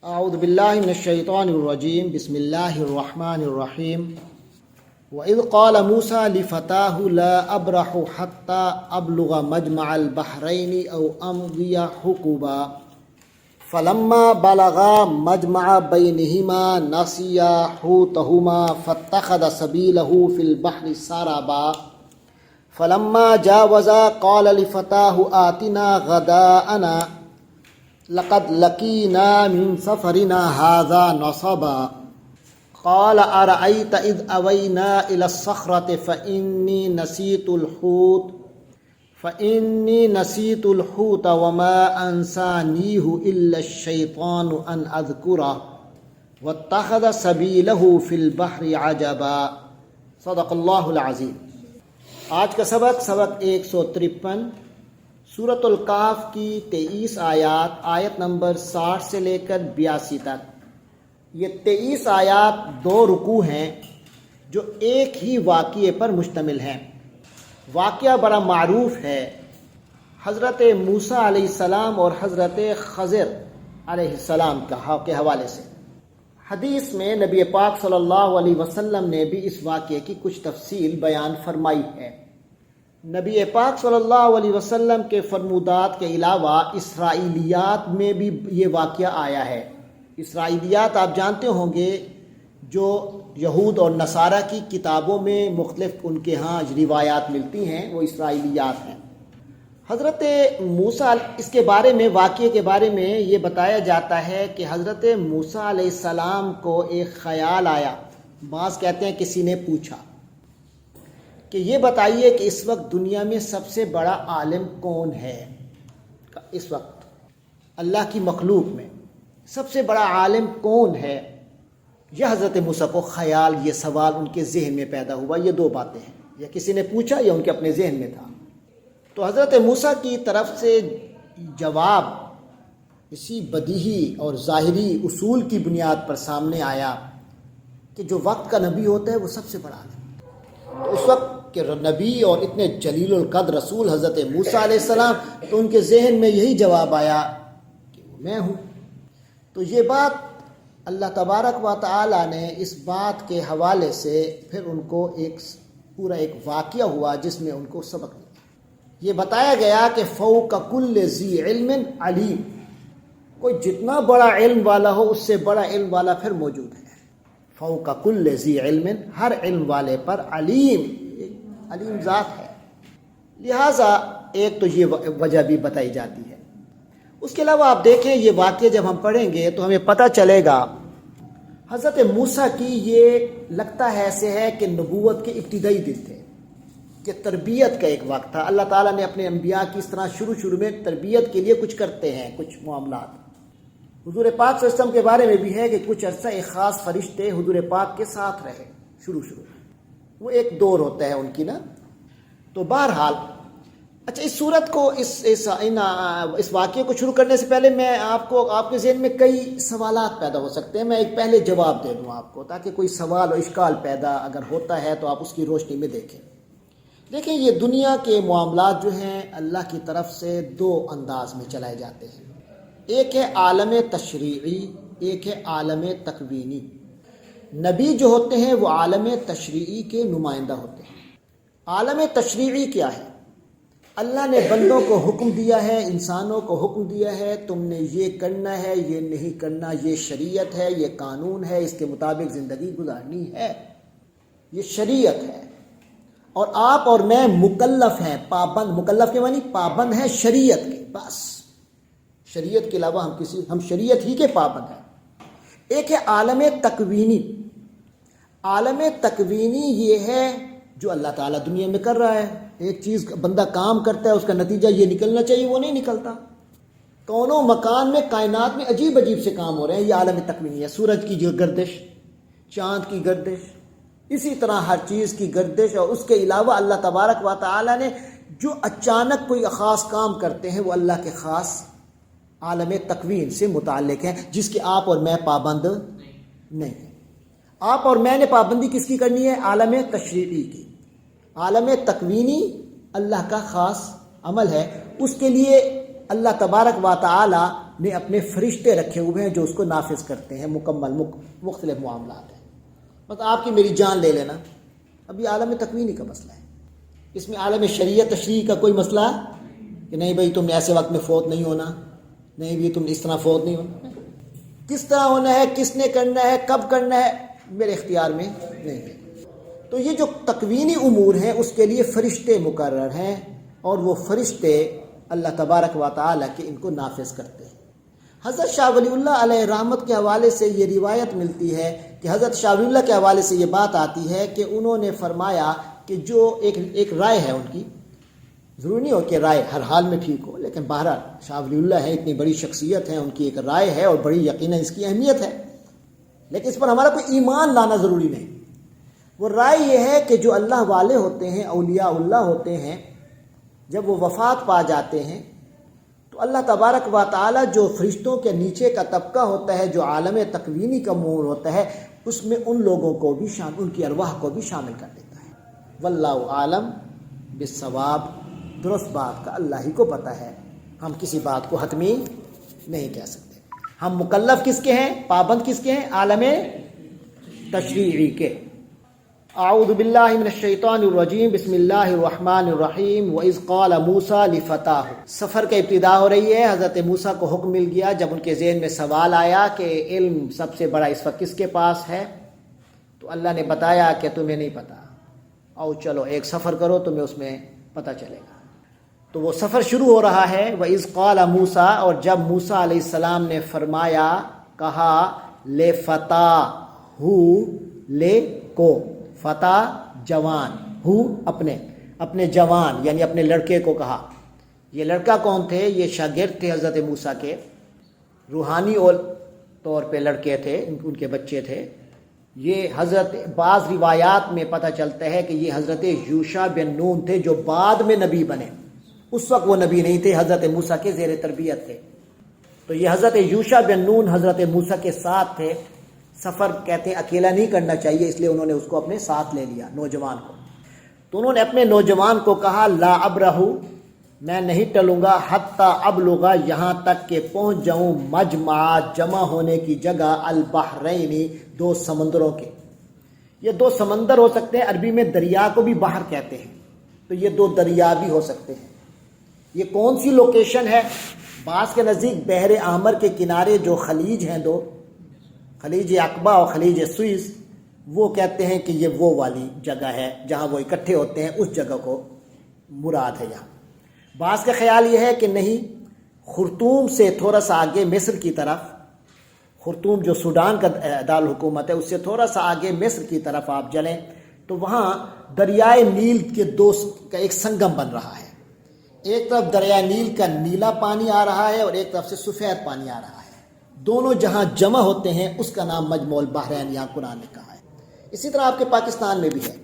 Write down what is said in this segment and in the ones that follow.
اعوذ باللہ من الشیطان الرجیم بسم اللہ الرحمن الرحیم وَإِذْ قَالَ مُوسَى لِفَتَاهُ لَا أَبْرَحُ حَتَّى أَبْلُغَ مَجْمَعَ الْبَحْرَيْنِ أَوْ أَمْضِيَ حُقُبًا فَلَمَّا بَلَغَا مَجْمَعَ بَيْنِهِمَا نَسِيَا حُوتَهُمَا فَاتَّخَذَ سَبِيلَهُ فِي الْبَحْرِ سَرَبًا فَلَمَّا جَاوَزَا قَالَ لِفَتَاهُ آتِنَا غَدَاءَنَا لقد لقينا من سفرنا هذا نصبا قال أرأيت إذ أوينا إلى الصخرة فإني نسيت الحوت وما أنسانيه إلا الشيطان أن أذكره واتخذ سبيله في البحر عجبا صدق اللہ العظیم۔ آج کا سبق 153 سورۃ الکہف کی 23 آیت نمبر 60 سے لے کر 82 تک۔ یہ 23 آیات 2 رکوع ہیں جو ایک ہی واقعے پر مشتمل ہیں۔ واقعہ بڑا معروف ہے، حضرت موسیٰ علیہ السلام اور حضرت خضر علیہ السلام کے حوالے سے۔ حدیث میں نبی پاک صلی اللہ علیہ وسلم نے بھی اس واقعے کی کچھ تفصیل بیان فرمائی ہے۔ نبی پاک صلی اللہ علیہ وسلم کے فرمودات کے علاوہ اسرائیلیات میں بھی یہ واقعہ آیا ہے۔ اسرائیلیات آپ جانتے ہوں گے، جو یہود اور نصارہ کی کتابوں میں مختلف ان کے ہاں روایات ملتی ہیں، وہ اسرائیلیات ہیں۔ حضرت موسیٰ اس کے بارے میں، واقعے کے بارے میں یہ بتایا جاتا ہے کہ حضرت موسیٰ علیہ السلام کو ایک خیال آیا۔ بعض کہتے ہیں کسی نے پوچھا کہ یہ بتائیے کہ اس وقت دنیا میں سب سے بڑا عالم کون ہے؟ اس وقت اللہ کی مخلوق میں سب سے بڑا عالم کون ہے؟ یہ حضرت موسیٰ کو خیال، یہ سوال ان کے ذہن میں پیدا ہوا۔ یہ 2 باتیں ہیں، یا کسی نے پوچھا یا ان کے اپنے ذہن میں تھا۔ تو حضرت موسیٰ کی طرف سے جواب اسی بدیہی اور ظاہری اصول کی بنیاد پر سامنے آیا کہ جو وقت کا نبی ہوتا ہے وہ سب سے بڑا عالم۔ تو اس وقت کہ نبی اور اتنے جلیل القدر رسول حضرت موسیٰ علیہ السلام، تو ان کے ذہن میں یہی جواب آیا کہ میں ہوں۔ تو یہ بات اللہ تبارک و تعالی نے اس بات کے حوالے سے پھر ان کو پورا ایک واقعہ ہوا جس میں ان کو سبق ملا۔ یہ بتایا گیا کہ فوق کل ذی علم علیم، کوئی جتنا بڑا علم والا ہو اس سے بڑا علم والا پھر موجود ہے۔ فوق کل ذی علم، ہر علم والے پر علیم ذات ہے۔ لہٰذا ایک تو یہ وجہ بھی بتائی جاتی ہے۔ اس کے علاوہ آپ دیکھیں، یہ واقعہ جب ہم پڑھیں گے تو ہمیں پتہ چلے گا حضرت موسیٰ کی یہ لگتا ہے ایسے ہے کہ نبوت کے ابتدائی دن تھے، کہ تربیت کا ایک وقت تھا۔ اللہ تعالیٰ نے اپنے انبیاء کی اس طرح شروع میں تربیت کے لیے کچھ کرتے ہیں، کچھ معاملات۔ حضور پاک صلی اللہ علیہ وسلم کے بارے میں بھی ہے کہ کچھ عرصہ ایک خاص فرشتے حضور پاک کے ساتھ رہے شروع میں۔ وہ ایک دور ہوتا ہے ان کی نا۔ تو بہرحال اچھا، اس صورت کو اس واقعے کو شروع کرنے سے پہلے میں آپ کے ذہن میں کئی سوالات پیدا ہو سکتے ہیں۔ میں ایک پہلے جواب دے دوں آپ کو، تاکہ کوئی سوال و اشکال پیدا اگر ہوتا ہے تو آپ اس کی روشنی میں دیکھیں۔ یہ دنیا کے معاملات جو ہیں اللہ کی طرف سے 2 انداز میں چلائے جاتے ہیں۔ ایک ہے عالم تشریعی، ایک ہے عالم تکوینی۔ نبی جو ہوتے ہیں وہ عالم تشریعی کے نمائندہ ہوتے ہیں۔ عالم تشریعی کیا ہے؟ اللہ نے بندوں کو حکم دیا ہے، انسانوں کو حکم دیا ہے، تم نے یہ کرنا ہے، یہ نہیں کرنا، یہ شریعت ہے، یہ قانون ہے، اس کے مطابق زندگی گزارنی ہے، یہ شریعت ہے۔ اور آپ اور میں مکلف ہیں، پابند۔ مکلف کے معنی پابند ہیں شریعت کے، بس شریعت کے علاوہ ہم شریعت ہی کے پابند ہیں۔ ایک ہے عالم تکوینی۔ عالم تکوینی یہ ہے جو اللہ تعالیٰ دنیا میں کر رہا ہے۔ ایک چیز بندہ کام کرتا ہے، اس کا نتیجہ یہ نکلنا چاہیے، وہ نہیں نکلتا۔ کونوں مکان میں، کائنات میں عجیب سے کام ہو رہے ہیں، یہ عالم تکوینی ہے۔ سورج کی گردش، چاند کی گردش، اسی طرح ہر چیز کی گردش۔ اور اس کے علاوہ اللہ تبارک و تعالیٰ نے جو اچانک کوئی خاص کام کرتے ہیں وہ اللہ کے خاص عالم تکوین سے متعلق ہیں، جس کے آپ اور میں پابند نہیں ہیں۔ آپ اور میں نے پابندی کس کی کرنی ہے؟ عالم تشریعی کی۔ عالم تکوینی اللہ کا خاص عمل ہے، اس کے لیے اللہ تبارک و تعالی نے اپنے فرشتے رکھے ہوئے ہیں جو اس کو نافذ کرتے ہیں، مکمل مختلف معاملات ہیں۔ بس آپ کی میری جان لے لینا، اب یہ عالم تکوینی کا مسئلہ ہے، اس میں عالم شریعت تشریع کا کوئی مسئلہ کہ نہیں بھائی تم نے ایسے وقت میں فوت نہیں ہونا، نہیں بھی تم اس طرح فوت نہیں ہونا، کس طرح ہونا ہے، کس نے کرنا ہے، کب کرنا ہے، میرے اختیار میں نہیں ہے۔ تو یہ جو تکوینی امور ہیں اس کے لیے فرشتے مقرر ہیں، اور وہ فرشتے اللہ تبارک و تعالیٰ کے ان کو نافذ کرتے ہیں۔ حضرت شاہ ولی اللہ علیہ رحمت کے حوالے سے یہ روایت ملتی ہے کہ حضرت شاہ ولی اللہ کے حوالے سے یہ بات آتی ہے کہ انہوں نے فرمایا کہ جو ایک رائے ہے ان کی، ضروری نہیں ہو کہ رائے ہر حال میں ٹھیک ہو، لیکن بہرحال شاہ ولی اللہ ہے، اتنی بڑی شخصیت ہے، ان کی ایک رائے ہے اور بڑی یقیناً اس کی اہمیت ہے، لیکن اس پر ہمارا کوئی ایمان لانا ضروری نہیں۔ وہ رائے یہ ہے کہ جو اللہ والے ہوتے ہیں، اولیاء اللہ ہوتے ہیں، جب وہ وفات پا جاتے ہیں تو اللہ تبارک و تعالیٰ جو فرشتوں کے نیچے کا طبقہ ہوتا ہے، جو عالم تکوینی کا امور ہوتا ہے، اس میں ان لوگوں کو بھی ان کی ارواح کو بھی شامل کر دیتا ہے۔ واللہ عالم بالصواب، درست بات کا اللہ ہی کو پتہ ہے، ہم کسی بات کو حتمی نہیں کہہ سکتے۔ ہم مکلف کس کے ہیں، پابند کس کے ہیں، عالم تشریعی کے۔ اعوذ باللہ من الشیطان الرجیم، بسم اللہ الرحمن الرحیم۔ وَإِذْ قَالَ مُوسَىٰ لِفَتَاهُ، سفر کا ابتدا ہو رہی ہے۔ حضرت موسیٰ کو حکم مل گیا جب ان کے ذہن میں سوال آیا کہ علم سب سے بڑا اس وقت کس کے پاس ہے، تو اللہ نے بتایا کہ تمہیں نہیں پتا، آؤ چلو ایک سفر کرو، تمہیں اس میں پتہ چلے گا۔ تو وہ سفر شروع ہو رہا ہے۔ وَإِذْ قَالَ مُوسَىٰ، اور جب موسیٰ علیہ السلام نے فرمایا، کہا، لِفَتَاهُ، لے کو، فتح جوان، ہو اپنے جوان یعنی اپنے لڑکے کو کہا۔ یہ لڑکا کون تھے؟ یہ شاگرد تھے حضرت موسیٰ کے، روحانی اور طور پہ لڑکے تھے، ان کے بچے تھے۔ یہ حضرت، بعض روایات میں پتہ چلتا ہے کہ یہ حضرت یوشع بن نون تھے جو بعد میں نبی بنے، اس وقت وہ نبی نہیں تھے، حضرت موسیٰ کے زیر تربیت تھے۔ تو یہ حضرت یوشع بن نون حضرت موسیٰ کے ساتھ تھے۔ سفر کہتے ہیں اکیلا نہیں کرنا چاہیے، اس لیے انہوں نے اس کو اپنے ساتھ لے لیا، نوجوان کو۔ تو انہوں نے اپنے نوجوان کو کہا، لا ابرہ، میں نہیں ٹلوں گا، حتی ابلغ، یہاں تک کہ پہنچ جاؤں، مجمع، جمع ہونے کی جگہ، البحرین، دو سمندروں کے۔ یہ دو سمندر ہو سکتے ہیں، عربی میں دریا کو بھی بحر کہتے ہیں، تو یہ دو دریا بھی ہو سکتے ہیں۔ یہ کون سی لوکیشن ہے؟ بعض کے نزدیک بحر احمر کے کنارے جو خلیج ہیں، دو خلیج عقبہ اور خلیج سوئس، وہ کہتے ہیں کہ یہ وہ والی جگہ ہے جہاں وہ اکٹھے ہوتے ہیں، اس جگہ کو مراد ہے یہاں۔ بعض کا خیال یہ ہے کہ نہیں، خرطوم سے تھوڑا سا آگے مصر کی طرف، خرطوم جو سوڈان کا دارالحکومت ہے، اس سے تھوڑا سا آگے مصر کی طرف آپ چلیں تو وہاں دریائے نیل کے دو کا ایک سنگم بن رہا ہے۔ ایک طرف دریائے نیل کا نیلا پانی آ رہا ہے اور ایک طرف سے سفید پانی آ رہا ہے، دونوں جہاں جمع ہوتے ہیں اس کا نام مجمع البحرین یہاں قرآن نے کہا ہے۔ اسی طرح آپ کے پاکستان میں بھی ہے،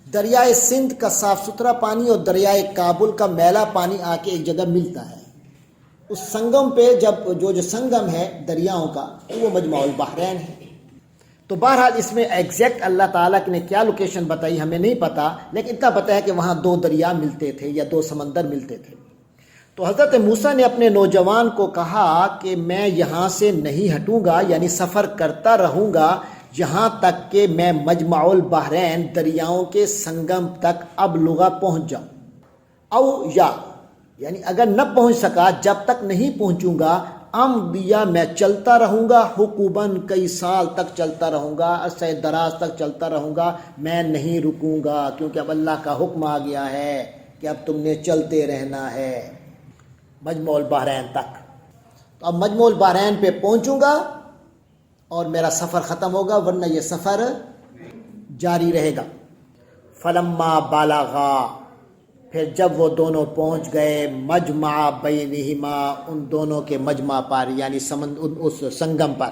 دریائے سندھ کا صاف ستھرا پانی اور دریائے کابل کا میلا پانی آ کے ایک جگہ ملتا ہے، اس سنگم پہ جب جو سنگم ہے دریاؤں کا، وہ مجمع البحرین ہے۔ تو بہرحال اس میں ایگزیکٹ اللہ تعالیٰ نے کیا لوکیشن بتائی ہمیں نہیں پتا، لیکن اتنا پتہ ہے کہ وہاں دو دریا ملتے تھے یا دو سمندر ملتے تھے۔ تو حضرت موسیٰ نے اپنے نوجوان کو کہا کہ میں یہاں سے نہیں ہٹوں گا، یعنی سفر کرتا رہوں گا یہاں تک کہ میں مجمع البحرین، دریاؤں کے سنگم تک ابلغ پہنچ جاؤں، او یعنی اگر نہ پہنچ سکا، جب تک نہیں پہنچوں گا، امضیا، میں چلتا رہوں گا، حقوباً، کئی سال تک چلتا رہوں گا، عرصہ دراز تک چلتا رہوں گا، میں نہیں رکوں گا، کیونکہ اب اللہ کا حکم آ گیا ہے کہ اب تم نے چلتے رہنا ہے مجمع البحرین تک۔ تو اب مجمع البحرین پہ پہنچوں گا اور میرا سفر ختم ہوگا، ورنہ یہ سفر جاری رہے گا۔ فلما بالغا، پھر جب وہ دونوں پہنچ گئے، مجمع بینہما، ان دونوں کے مجمع پر، یعنی اس سنگم پر،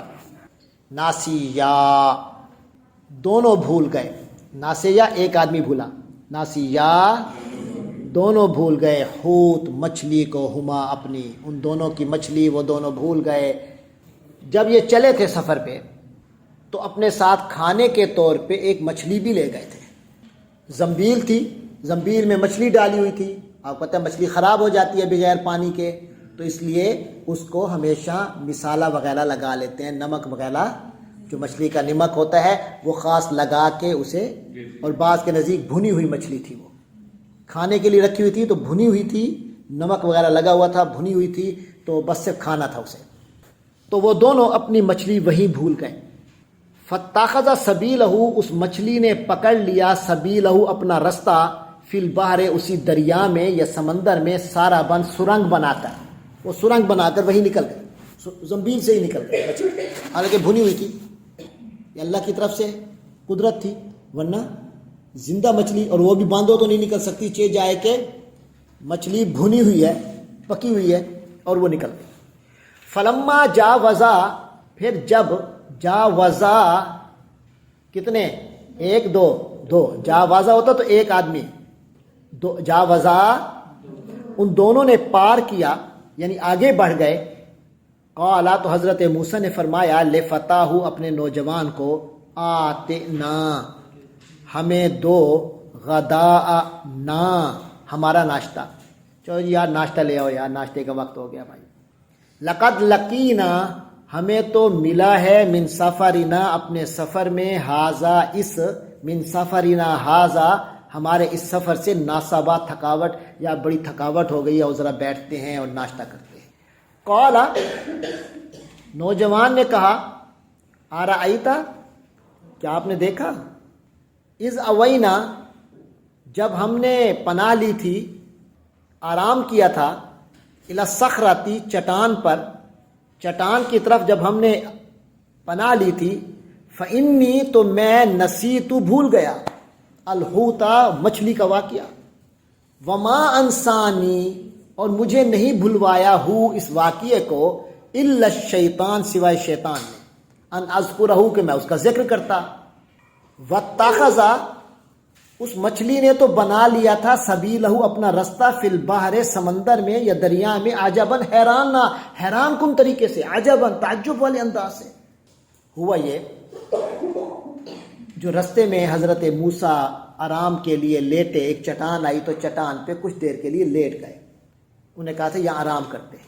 ناسیا، دونوں بھول گئے، ناسیا ایک آدمی بھولا، ناسیا دونوں بھول گئے، حوت، مچھلی کو، ہما، اپنی، ان دونوں کی مچھلی وہ دونوں بھول گئے۔ جب یہ چلے تھے سفر پہ تو اپنے ساتھ کھانے کے طور پہ ایک مچھلی بھی لے گئے تھے، زنبیل تھی، زنبیل میں مچھلی ڈالی ہوئی تھی، آپ کو پتہ ہے مچھلی خراب ہو جاتی ہے بغیر پانی کے، تو اس لیے اس کو ہمیشہ مسالہ وغیرہ لگا لیتے ہیں، نمک وغیرہ جو مچھلی کا نمک ہوتا ہے وہ خاص لگا کے اسے، اور بعض کے نزدیک بھنی ہوئی مچھلی تھی، وہ کھانے کے لیے رکھی ہوئی تھی تو بھنی ہوئی تھی، نمک وغیرہ لگا ہوا تھا، بھنی ہوئی تھی، تو بس صرف کھانا تھا اسے۔ تو وہ دونوں اپنی مچھلی وہیں بھول گئے۔ فَاتَّخَذَ سَبِيلَهُ، اس مچھلی نے پکڑ لیا، سبیلہ اپنا رستہ، فی البحر اسی دریا میں یا سمندر میں، سارباً سرنگ بنا کر، وہ سرنگ بنا کر وہی نکل گئے، زمبیل سے ہی نکل گئے مچھلی، حالانکہ بھنی ہوئی تھی۔ یہ اللہ کی طرف سے قدرت تھی، ورنہ زندہ مچھلی، اور وہ بھی باندھو تو نہیں نکل سکتی، چہ جائے کہ مچھلی بھنی ہوئی ہے، پکی ہوئی ہے، اور وہ نکل گئی۔ فلما جاوزا، پھر جب جاوزا، کتنے؟ ایک دو، جاوزا ہوتا تو ایک آدمی، دو جاوزا، ان دونوں نے پار کیا یعنی آگے بڑھ گئے۔ قالا، تو حضرت موسیٰ نے فرمایا، لفتاہ، اپنے نوجوان کو، آتنا، ہمیں دو، غداءنا، ہمارا ناشتہ، چلو جی یار ناشتہ لے آؤ یار، ناشتے کا وقت ہو گیا بھائی۔ لقد لقینا، ہمیں تو ملا ہے، من سفرنا، اپنے سفر میں، ہاذا، اس، من سفرنا ہاذا، ہمارے اس سفر سے، ناصبا، تھکاوٹ، یا بڑی تھکاوٹ ہو گئی ہے اور ذرا بیٹھتے ہیں اور ناشتہ کرتے ہیں۔ قالا، نوجوان نے کہا، آرأیتا، کیا آپ نے دیکھا، اذ اوینا، جب ہم نے پناہ لی تھی، آرام کیا تھا، الی الصخرۃ، چٹان پر، چٹان کی طرف جب ہم نے پناہ لی تھی، فإنی، تو میں، نسیت، بھول گیا، الحوتا، مچھلی کا واقعہ، وما انسانی، اور مجھے نہیں بھلوایا ہوں اس واقعے کو، الا الشیطان، سوائے شیطان نے، ان اذکرہ، کہ میں اس کا ذکر کرتا۔ واتخذ، اس مچھلی نے تو بنا لیا تھا، سبیلہ، اپنا رستہ، فی البحر، سمندر میں یا دریا میں، عجباً، حیران کن طریقے سے، عجباً، تعجب والے انداز سے۔ ہوا یہ جو رستے میں حضرت موسیٰ آرام کے لیے لیٹے، ایک چٹان آئی تو چٹان پہ کچھ دیر کے لیے لیٹ گئے، انہیں کہا تھا یہاں آرام کرتے ہیں۔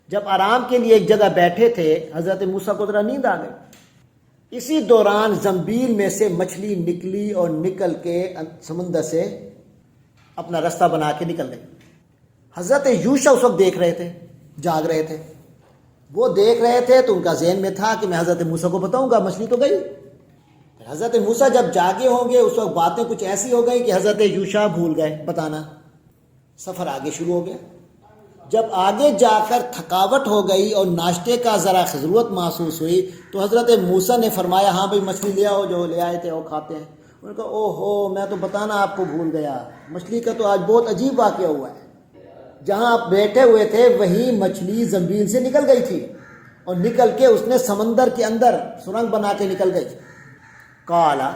جب آرام کے لیے ایک جگہ بیٹھے تھے، حضرت موسیٰ کو ذرا نیند آ گئی، اسی دوران زنبیل میں سے مچھلی نکلی اور نکل کے سمندر سے اپنا رستہ بنا کے نکل گئی۔ حضرت یوشع اس وقت دیکھ رہے تھے، جاگ رہے تھے، وہ دیکھ رہے تھے تو ان کا ذہن میں تھا کہ میں حضرت موسیٰ کو بتاؤں گا، مچھلی تو گئی۔ حضرت موسیٰ جب جاگے ہوں گے اس وقت باتیں کچھ ایسی ہو گئی کہ حضرت یوشع بھول گئے بتانا، سفر آگے شروع ہو گیا۔ جب آگے جا کر تھکاوٹ ہو گئی اور ناشتے کا ذرا ضرورت محسوس ہوئی تو حضرت موسیٰ نے فرمایا، ہاں بھائی مچھلی لے آؤ، جو لے آئے تھے وہ کھاتے ہیں۔ انہوں نے کہا، او ہو، میں تو بتانا آپ کو بھول گیا، مچھلی کا تو آج بہت عجیب واقعہ ہوا ہے۔ جہاں آپ بیٹھے ہوئے تھے وہیں مچھلی زنبیل سے نکل گئی تھی، اور نکل کے اس نے سمندر کے اندر سرنگ بنا کے نکل گئی۔ قالا،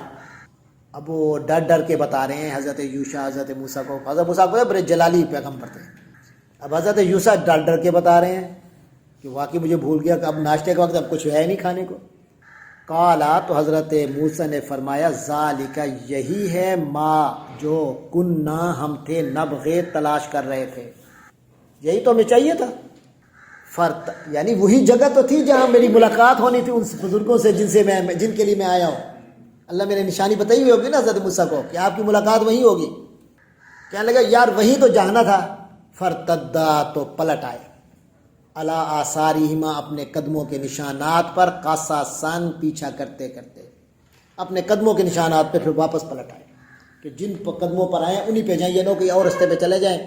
اب وہ ڈر ڈر کے بتا رہے ہیں حضرت یوشع حضرت موسیٰ کو، حضرت موسیٰ کو بڑے جلالی پیغمبر تھے، اب حضرت یوشع ڈر ڈر کے بتا رہے ہیں کہ واقعی مجھے بھول گیا کہ اب ناشتے کا وقت، اب کچھ ہے نہیں کھانے کو۔ قالا، تو حضرت موسیٰ نے فرمایا، ذالک، یہی ہے، ما، جو، کننا، ہم تھے، نبغی، تلاش کر رہے تھے، یہی تو ہمیں چاہیے تھا۔ یعنی وہی جگہ تو تھی جہاں میری ملاقات ہونی تھی ان بزرگوں سے جن کے لیے میں آیا ہوں۔ اللہ میرے نشانی بتائی ہوئی ہوگی نا حضرت موسیٰ کو کہ آپ کی ملاقات وہیں ہوگی۔ کہنے لگا یار وہیں تو جانا تھا۔ فرتدا، تو پلٹ آئے، علی آثارہما، اپنے قدموں کے نشانات پر، قصصاً، پیچھا کرتے کرتے، اپنے قدموں کے نشانات پہ پھر واپس پلٹ آئے کہ جن قدموں پر آئے انہی پہ جائیں، یہ نہ کہ اور رستے پہ چلے جائیں،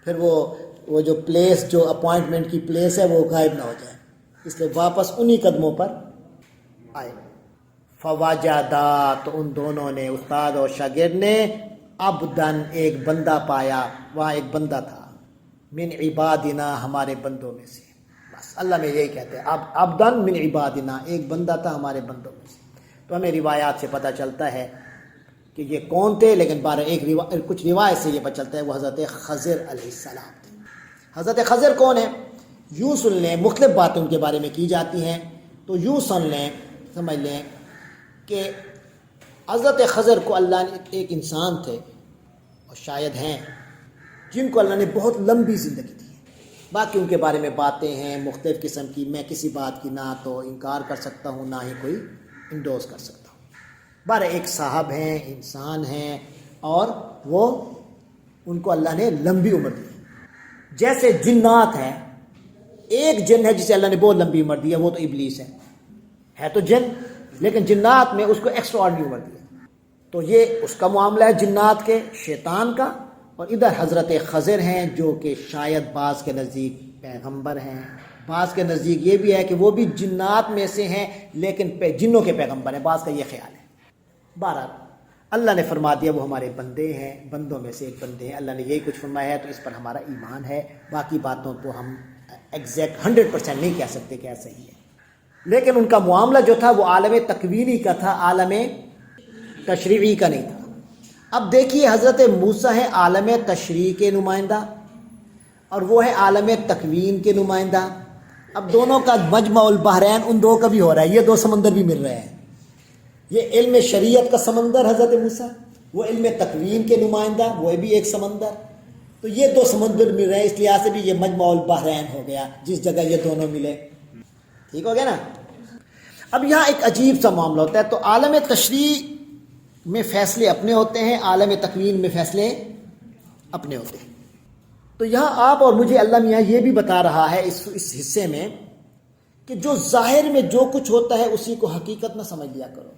پھر وہ جو پلیس، جو اپوائنٹمنٹ کی پلیس ہے وہ غائب نہ ہو جائے، اس لیے واپس انہی قدموں پر آئے۔ فوجدا، تو ان دونوں نے، استاد اور شاگرد نے، عبدن، ایک بندہ پایا، وہاں ایک بندہ تھا، من عبادنا، ہمارے بندوں میں سے، بس اللہ میں یہی کہتے ہیں، عبدن من عبادنا، ایک بندہ تھا ہمارے بندوں میں سے۔ تو ہمیں روایات سے پتہ چلتا ہے کہ یہ کون تھے، لیکن کچھ روایت سے یہ پتہ چلتا ہے وہ حضرت خضر علیہ السلام تھے۔ حضرت خضر کون ہے؟ یوں سن لیں، مختلف باتیں ان کے بارے میں کی جاتی ہیں، تو یوں سن لیں، سمجھ لیں کہ حضرت خضر کو اللہ نے، ایک انسان تھے اور شاید ہیں جن کو اللہ نے بہت لمبی زندگی دی ہے، باقی ان کے بارے میں باتیں ہیں مختلف قسم کی، میں کسی بات کی نہ تو انکار کر سکتا ہوں نہ ہی کوئی انڈوز کر سکتا ہوں۔ بارہ ایک صاحب ہیں، انسان ہیں، اور وہ ان کو اللہ نے لمبی عمر دی۔ جیسے جنات ہیں، ایک جن ہے جسے اللہ نے بہت لمبی عمر دی ہے، وہ تو ابلیس ہے تو جن، لیکن جنات میں اس کو ایکسٹرا آرڈنری عمر دی ہے۔ تو یہ اس کا معاملہ ہے جنات کے، شیطان کا۔ اور ادھر حضرت خضر ہیں جو کہ شاید بعض کے نزدیک پیغمبر ہیں، بعض کے نزدیک یہ بھی ہے کہ وہ بھی جنات میں سے ہیں لیکن جنوں کے پیغمبر ہیں، بعض کا یہ خیال ہے۔ بہرحال اللہ نے فرما دیا وہ ہمارے بندے ہیں، بندوں میں سے ایک بندے ہیں، اللہ نے یہی کچھ فرمایا ہے تو اس پر ہمارا ایمان ہے۔ باقی باتوں کو ہم ایگزیکٹ 100% نہیں کہہ سکتے کہ ایسا ہی ہے، لیکن ان کا معاملہ جو تھا وہ عالم تکوینی کا تھا، عالم تشریعی کا نہیں تھا۔ اب دیکھیے حضرت موسیٰ ہے عالم تشریع کے نمائندہ اور وہ ہے عالم تکوین کے نمائندہ۔ اب دونوں کا مجمع البحرین ان دو کا بھی ہو رہا ہے، یہ دو سمندر بھی مل رہے ہیں، یہ علم شریعت کا سمندر حضرت موسیٰ، وہ علم تکوین کے نمائندہ وہ بھی ایک سمندر، تو یہ دو سمندر مل رہے ہیں، اس لحاظ سے بھی یہ مجمع البحرین ہو گیا جس جگہ یہ دونوں ملے۔ ٹھیک ہو گیا نا؟ اب یہاں ایک عجیب سا معاملہ ہوتا ہے، تو عالم تشریع میں فیصلے اپنے ہوتے ہیں، عالم تکوین میں فیصلے اپنے ہوتے ہیں۔ تو یہاں آپ اور مجھے اللہ میاں یہ بھی بتا رہا ہے اس حصے میں کہ جو ظاہر میں جو کچھ ہوتا ہے اسی کو حقیقت نہ سمجھ لیا کرو۔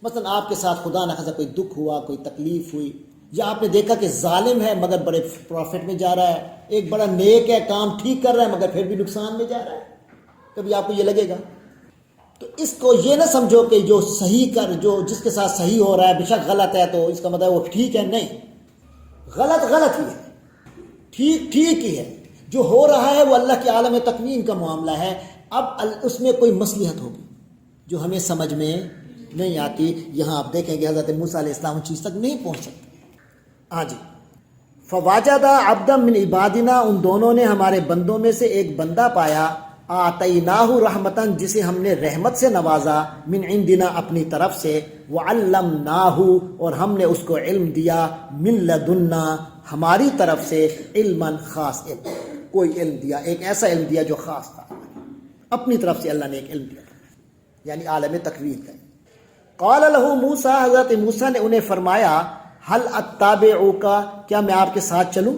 مثلا آپ کے ساتھ خدا نخواستہ کوئی دکھ ہوا، کوئی تکلیف ہوئی، یا آپ نے دیکھا کہ ظالم ہے مگر بڑے پروفٹ میں جا رہا ہے، ایک بڑا نیک ہے کام ٹھیک کر رہا ہے مگر پھر بھی نقصان میں جا رہا ہے، کبھی آپ کو یہ لگے گا؟ تو اس کو یہ نہ سمجھو کہ جو صحیح جو جس کے ساتھ صحیح ہو رہا ہے بے شک غلط ہے تو اس کا مطلب وہ ٹھیک ہے، نہیں، غلط غلط ہی ہے، ٹھیک ٹھیک ہی ہے۔ جو ہو رہا ہے وہ اللہ کے عالم تکوین کا معاملہ ہے، اب اس میں کوئی مصلحت ہوگی جو ہمیں سمجھ میں نہیں آتی۔ یہاں آپ دیکھیں گے حضرت موسیٰ علیہ السلام چیز تک نہیں پہنچ سکتے۔ ہاں جی، فواجد عبدا من عبادنا، ان دونوں نے ہمارے بندوں میں سے ایک بندہ پایا، آتیناہ رحمتاً، جسے ہم نے رحمت سے نوازا، من عندنا، اپنی طرف سے، وعلمناہ، اور ہم نے اس کو علم دیا، من لدنا، ہماری طرف سے، علما، خاص علم، کوئی علم دیا، ایک ایسا علم دیا جو خاص تھا، اپنی طرف سے اللہ نے ایک علم دیا تھا، یعنی عالم تکوین کا۔ قال لہ موسیٰ، حضرت موسیٰ نے انہیں فرمایا، هل اتبعک، کیا میں آپ کے ساتھ چلوں،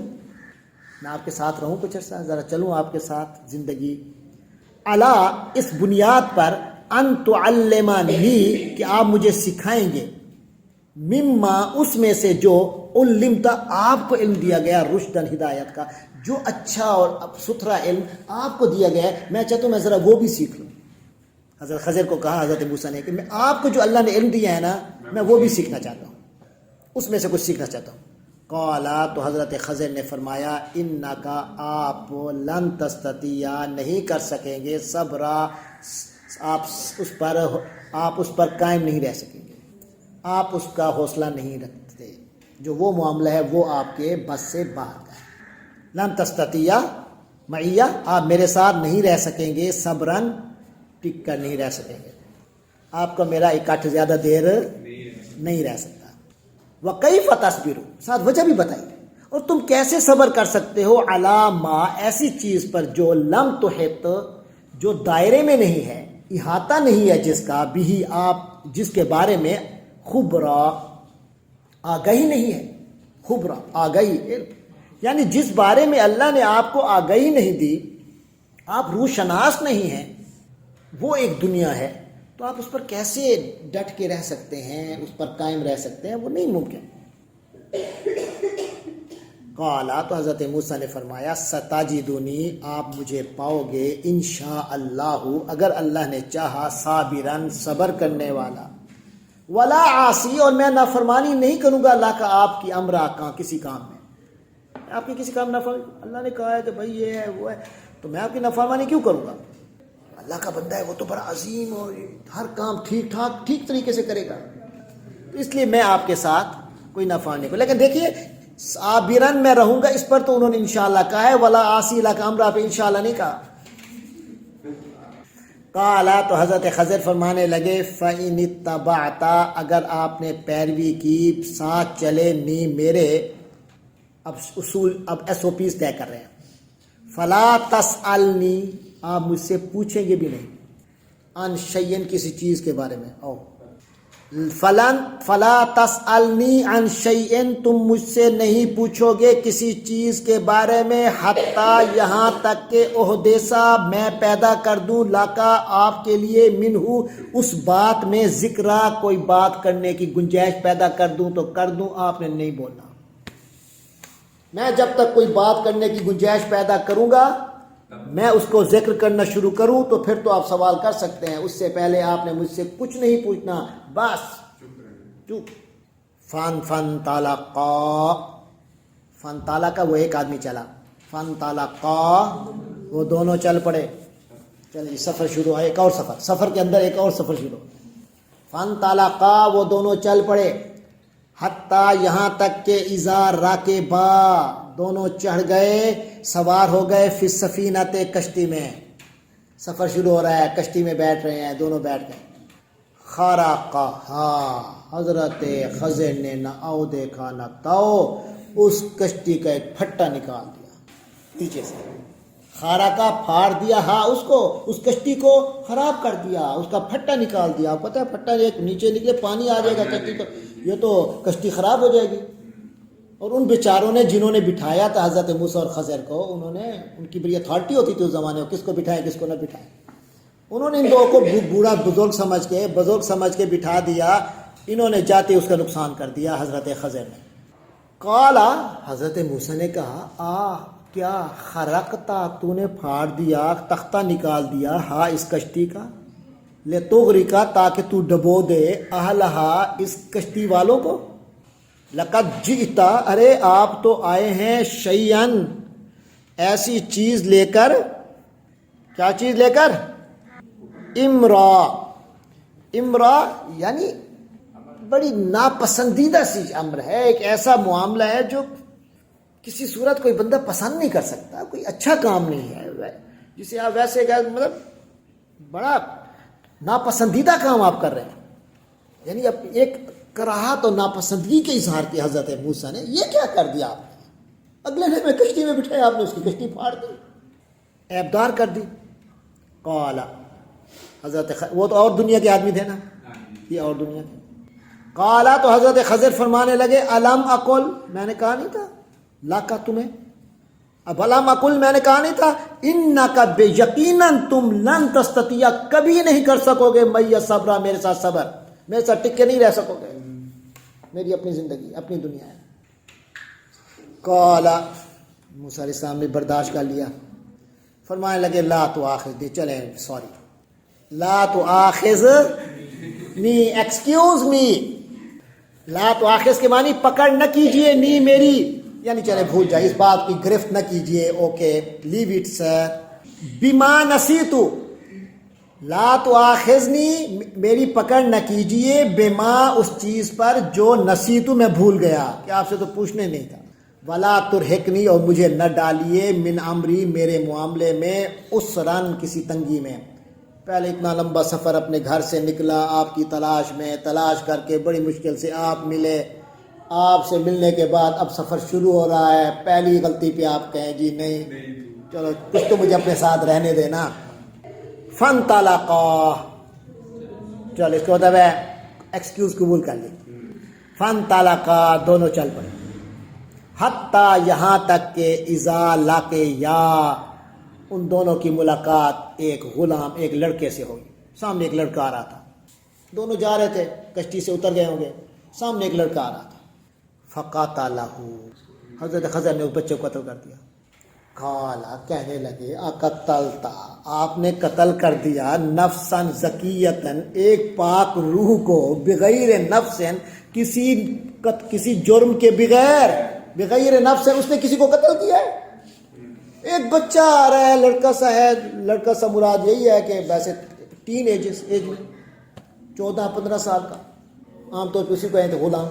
میں آپ کے ساتھ رہوں کچھ عرصہ، ذرا چلوں آپ کے ساتھ زندگی، علی، اس بنیاد پر، ان تعلمنی، کہ آپ مجھے سکھائیں گے، مما، اس میں سے جو، علمت، آپ کو علم دیا گیا، رشدن، ہدایت کا، جو اچھا اور ستھرا علم آپ کو دیا گیا ہے، میں چاہتا ہوں میں ذرا وہ بھی سیکھ لوں۔ حضرت خضر کو کہا حضرت موسیٰ نے کہ میں آپ کو جو اللہ نے علم دیا ہے نا، میں وہ بھی سیکھنا چاہتا ہوں، اس میں سے کچھ سیکھنا چاہتا ہوں۔ قالا، تو حضرت خضر نے فرمایا، انکا، آپ، لن تستطیع، نہیں کر سکیں گے، صبرا، آپ اس پر قائم نہیں رہ سکیں گے، آپ اس کا حوصلہ نہیں رکھتے، جو وہ معاملہ ہے وہ آپ کے بس سے باہر کا ہے۔ لن تستطیع معیہ، آپ میرے ساتھ نہیں رہ سکیں گے، صبرن، ٹک کر نہیں رہ سکیں گے، آپ کا میرا اکٹھ زیادہ دیر نہیں رہ سکتا۔ وَكَيْفَ تَصْبِرُ، ساتھ وجہ بھی بتائی، اور تم کیسے صبر کر سکتے ہو، عَلَىٰ مَا، ایسی چیز پر، جو لم تحط، جو دائرے میں نہیں ہے، احاطہ نہیں ہے جس کا، بھی، آپ، جس کے بارے میں، خبرا، آگہی نہیں ہے، خبرا، آگہی، یعنی جس بارے میں اللہ نے آپ کو آگہی نہیں دی، آپ روشناس نہیں ہیں، وہ ایک دنیا ہے، تو آپ اس پر کیسے ڈٹ کے رہ سکتے ہیں، اس پر قائم رہ سکتے ہیں، وہ نہیں ممکن۔ قالا، تو حضرت موسیٰ نے فرمایا، ستجدنی، آپ مجھے پاؤ گے، انشاءاللہ، اگر اللہ نے چاہا، صابرن، صبر کرنے والا، ولا عاصی، اور میں نافرمانی نہیں کروں گا اللہ کا آپ کی امرا کا، کسی کام میں، آپ کی کسی کام نافرمانی، اللہ نے کہا ہے کہ بھائی یہ ہے وہ ہے، تو میں آپ کی نافرمانی کیوں کروں گا؟ اللہ کا بندہ ہے، وہ تو بڑا عظیم اور ہر کام ٹھیک ٹھاک ٹھیک طریقے سے کرے گا، اس لیے میں آپ کے ساتھ کوئی نافرمانی نہیں کروں۔ لیکن دیکھیے، صابرن، میں رہوں گا، اس پر تو انہوں نے انشاءاللہ کہا ہے، ولا عاصی، اللہ کا امرا پہ انشاءاللہ نہیں کہا۔ قالا، تو حضرت خضر فرمانے لگے، فَإِنِ اتَّبَعْتَ، اگر آپ نے پیروی کی، ساتھ چلے نی میرے، اب اصول، اب SOPs طے کر رہے ہیں، فلا تسألنی، آپ مجھ سے پوچھیں گے بھی نہیں، ان شیئن کسی چیز کے بارے میں، او فلا تسألنی ان شیئن، تم مجھ سے نہیں پوچھو گے کسی چیز کے بارے میں، حتیٰ یہاں تک کہ احدثا میں پیدا کر دوں، لاکا آپ کے لیے، منہ اس بات میں، ذکرہ کوئی بات کرنے کی گنجائش پیدا کر دوں تو کر دوں، آپ نے نہیں بولنا۔ میں جب تک کوئی بات کرنے کی گنجائش پیدا کروں گا، میں اس کو ذکر کرنا شروع کروں تو پھر تو آپ سوال کر سکتے ہیں، اس سے پہلے آپ نے مجھ سے کچھ نہیں پوچھنا، بس چپ۔ فن طالقا وہ ایک آدمی چلا، فن طالقا وہ دونوں چل پڑے، چلے جی سفر شروع ہے، ایک اور سفر کے اندر ایک اور سفر شروع۔ فن طالقا وہ دونوں چل پڑے، حتیٰ یہاں تک کہ اذا راکبا دونوں چڑھ گئے، سوار ہو گئے، فی السفینۃ کشتی میں، سفر شروع ہو رہا ہے، کشتی میں بیٹھ رہے ہیں، دونوں بیٹھ گئے۔ خرقہا حضرت خضر نے نہ او دیکھا نہ تو اس کشتی کا ایک پھٹا نکال دیا پیچھے سے، خارقہ پھاڑ دیا، ہاں اس کو، اس کشتی کو خراب کر دیا، اس کا پھٹا نکال دیا۔ پتہ ہے پھٹا ایک نیچے نکلے پانی آ جائے گا کشتی کو، یہ تو کشتی خراب ہو جائے گی۔ اور ان بیچاروں نے جنہوں نے بٹھایا تھا حضرت موسیٰ اور خضر کو، انہوں نے، ان کی بڑی اتھارٹی ہوتی تھی اس زمانے میں، کس کو بٹھائیں کس کو نہ بٹھائیں، انہوں نے ان دو کو بوڑھا بزرگ سمجھ کے بٹھا دیا، انہوں نے جاتے اس کا نقصان کر دیا حضرت خضر نے۔ قالا حضرت موسیٰ نے کہا کیا خرقتا تو نے پھاڑ دیا، تختہ نکال دیا، ہاں اس کشتی کا، لتغرقا تاکہ تو ڈبو دے، اہلہا اس کشتی والوں کو، لقد جئتا ارے آپ تو آئے ہیں، شیئن ایسی چیز لے کر، کیا چیز لے کر، امرا یعنی بڑی ناپسندیدہ سی امر ہے، ایک ایسا معاملہ ہے جو کسی صورت کوئی بندہ پسند نہیں کر سکتا، کوئی اچھا کام نہیں ہے جسے آپ ویسے مطلب بڑا ناپسندیدہ کام آپ کر رہے ہیں، یعنی اب ایک کراہت اور ناپسندگی کے اظہار کی حضرت موسیٰ نے، یہ کیا کر دیا آپ نے، اگلے نے میں کشتی میں بٹھایا، آپ نے اس کی کشتی پھاڑ دی، عیبدار کر دی۔ قالا وہ تو اور دنیا کے آدمی تھے نا، یہ اور دنیا کے۔ قالا تو حضرت خضر فرمانے لگے، الم اقل میں نے کہا نہیں تھا، لاکا تمہیں، اب الم اقل میں نے کہا نہیں تھا، انکا بے یقیناً تم لن تستطیع کبھی نہیں کر سکو گے، می صبرا میرے ساتھ صبر، میرے ساتھ ٹک کے نہیں رہ سکو گے، میری اپنی زندگی اپنی دنیا ہے۔ قالا موسیٰ علیہ السلام نے برداشت کر لیا، فرمانے لگے لا تؤاخذنی، چلیں سوری، لا تؤاخذنی ایکسکیوز می، لا تؤاخذ کے معنی پکڑ نہ کیجئے، نی میری یعنی چلے بھول جائے، اس بات کی گرفت نہ کیجئے، اوکے لیو اٹ سر، بما نسیتو، لا تؤاخذنی میری پکڑ نہ کیجئے، بما اس چیز پر جو نسیتو میں بھول گیا، کہ آپ سے تو پوچھنے نہیں تھا، ولا ترہقنی اور مجھے نہ ڈالیے، من امری میرے معاملے میں، عسرن کسی تنگی میں۔ پہلے اتنا لمبا سفر اپنے گھر سے نکلا آپ کی تلاش میں، تلاش کر کے بڑی مشکل سے آپ ملے، آپ سے ملنے کے بعد اب سفر شروع ہو رہا ہے، پہلی غلطی پہ آپ کہیں جی نہیں چلو کچھ تو مجھے اپنے ساتھ رہنے دینا۔ فن طلقا، چلو اس کو مطلب ہے ایکسکیوز قبول کر لی، فن طلقا دونوں چل پڑے، حتیٰ یہاں تک کہ اذا لاقے یا ان دونوں کی ملاقات ایک غلام ایک لڑکے سے ہوئی، سامنے ایک لڑکا آ رہا تھا، دونوں جا رہے تھے، کشتی سے اتر گئے ہوں گے، سامنے ایک لڑکا آ رہا تھا، فقاتلہ حضرت خضر نے اس بچے کو قتل کر دیا۔ قالا کہنے لگے اقتلتا آپ نے قتل کر دیا، نفسن زکیتن ایک پاک روح کو، بغیر نفسن کسی جرم کے بغیر نفس اس نے کسی کو قتل کیا ہے، ایک بچہ آ رہا ہے، لڑکا سا ہے، لڑکا سا مراد یہی ہے کہ ویسے ٹین ایج میں 14-15 سال کا، عام طور پہ اسی کو کہتے غلام،